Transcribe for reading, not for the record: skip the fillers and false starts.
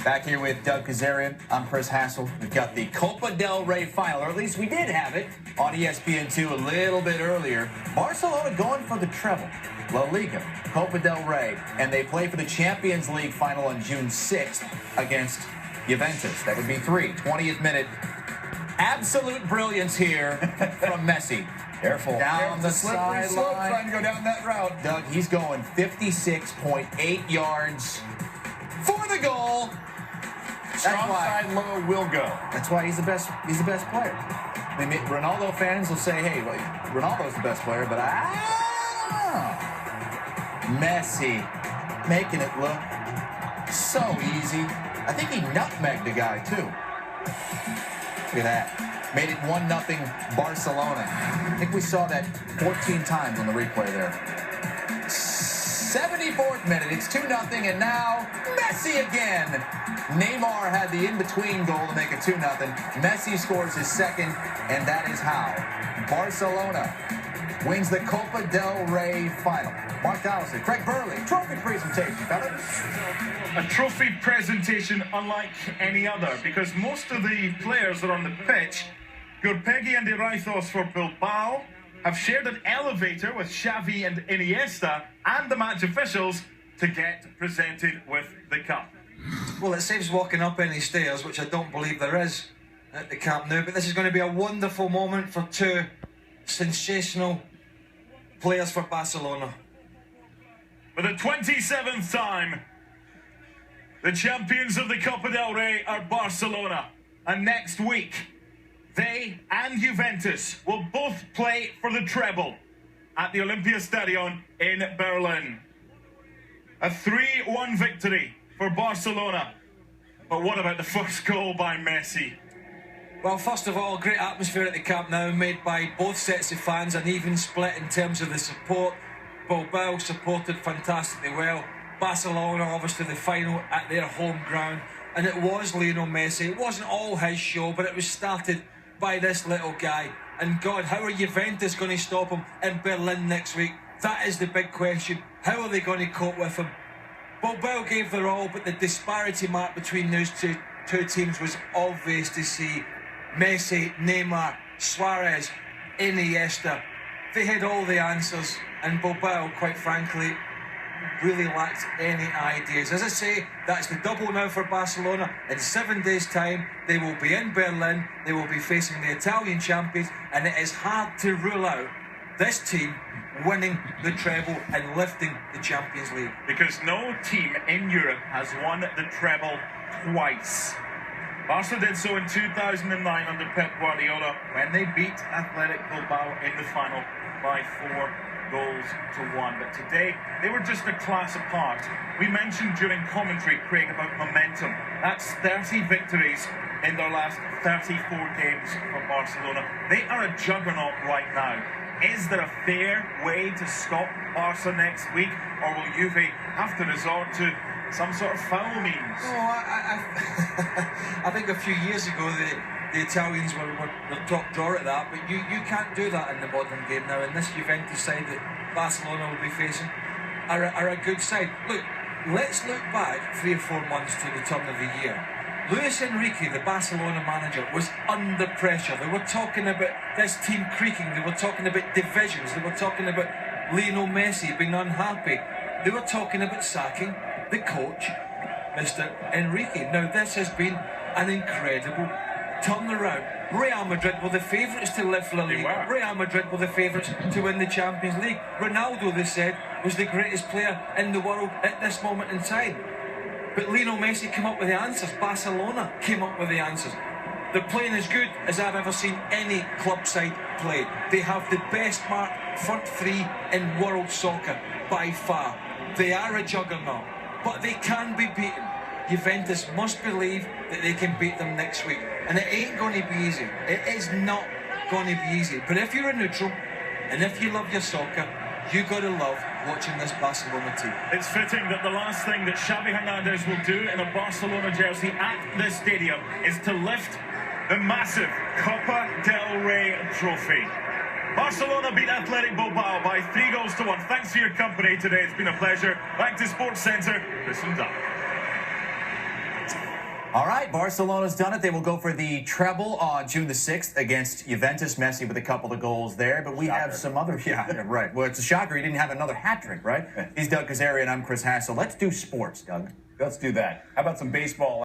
Back here with Doug Kazarian. I'm Chris Hassel. We've got the Copa del Rey final, or at least we did have it on ESPN2 a little bit earlier. Barcelona going for the treble. La Liga, Copa del Rey, and they play for the Champions League final on June 6th against Juventus. That would be 20th minute. Absolute brilliance here from Messi. Careful. Down the sideline. Trying to go down that route. Doug, he's going 56.8 yards for the goal. Strong side low will go. That's why he's the best. He's the best player. I mean, Ronaldo fans will say, "Hey, well, Ronaldo's the best player," but Messi making it look so easy. I think he nutmegged the guy too. Look at that. Made it 1-0 Barcelona. I think we saw that 14 times on the replay there. 74th minute, it's 2-0, and now Messi again. Neymar had the in-between goal to make it 2-0. Messi scores his second, and that is how Barcelona wins the Copa del Rey final. Mark Allison, Craig Burley, trophy presentation, fellas. A trophy presentation unlike any other, because most of the players that are on the pitch, Gurpegi and De Rijthos for Bilbao, have shared an elevator with Xavi and Iniesta and the match officials to get presented with the cup. Well, it saves walking up any stairs, which I don't believe there is at the Camp Nou, but this is going to be a wonderful moment for two sensational players for Barcelona. For the 27th time, the champions of the Copa del Rey are Barcelona, and next week they and Juventus will both play for the treble at the Olympiastadion in Berlin. A 3-1 victory for Barcelona. But what about the first goal by Messi? Well, first of all, great atmosphere at the Camp Nou, made by both sets of fans, an even split in terms of the support. Bilbao supported fantastically well. Barcelona, obviously the final at their home ground. And it was Lionel Messi. It wasn't all his show, but it was started by this little guy. And God, how are Juventus going to stop him in Berlin next week? That is the big question. How are they going to cope with him? Bilbao gave their all, but the disparity mark between those two teams was obvious to see. Messi, Neymar, Suarez, Iniesta, they had all the answers, and Bilbao, quite frankly, really lacked any ideas. As I say, that's the double now for Barcelona. In 7 days' time, they will be in Berlin, they will be facing the Italian champions, and it is hard to rule out this team winning the treble and lifting the Champions League. Because no team in Europe has won the treble twice. Barca did so in 2009 under Pep Guardiola when they beat ATLÉTICO Bilbao in the final by 4-1. But today, they were just a class apart. We mentioned during commentary, Craig, about momentum. That's 30 victories in their last 34 games for Barcelona. They are a juggernaut right now. Is there a fair way to stop Barca next week, or will Juve have to resort to some sort of foul means? Oh, I think a few years ago the Italians were top drawer at that, but you can't do that in the modern game now. And this Juventus side that Barcelona will be facing are a good side. Look, let's look back 3 or 4 months to the turn of the year. Luis Enrique, the Barcelona manager, was under pressure. They were talking about this team creaking. They were talking about divisions. They were talking about Lionel Messi being unhappy. They were talking about sacking the coach, Mr. Enrique. Now, this has been an incredible turnaround. Real Madrid were the favourites to lift La Liga. Real Madrid were the favourites to win the Champions League. Ronaldo, they said, was the greatest player in the world at this moment in time. But Lionel Messi came up with the answers. Barcelona came up with the answers. They're playing as good as I've ever seen any club side play. They have the best marked front three in world soccer by far. They are a juggernaut, but they can be beaten. Juventus must believe that they can beat them next week. And it ain't going to be easy. It is not going to be easy. But if you're a neutral, and if you love your soccer, you got to love watching this Barcelona team. It's fitting that the last thing that Xavi Hernandez will do in a Barcelona jersey at this stadium is to lift the massive Copa del Rey trophy. Barcelona beat ATLÉTICO Bilbao by 3-1. Thanks for your company today. It's been a pleasure. Back to Sports Centre. Listen up. All right, Barcelona's done it. They will go for the treble on June the 6th against Juventus. Messi with a couple of goals there, but we have some other. Yeah, right. Well, it's a shocker he didn't have another hat trick, right? He's Doug Kazarian. I'm Chris Hassel. Let's do sports, Doug. Let's do that. How about some baseball?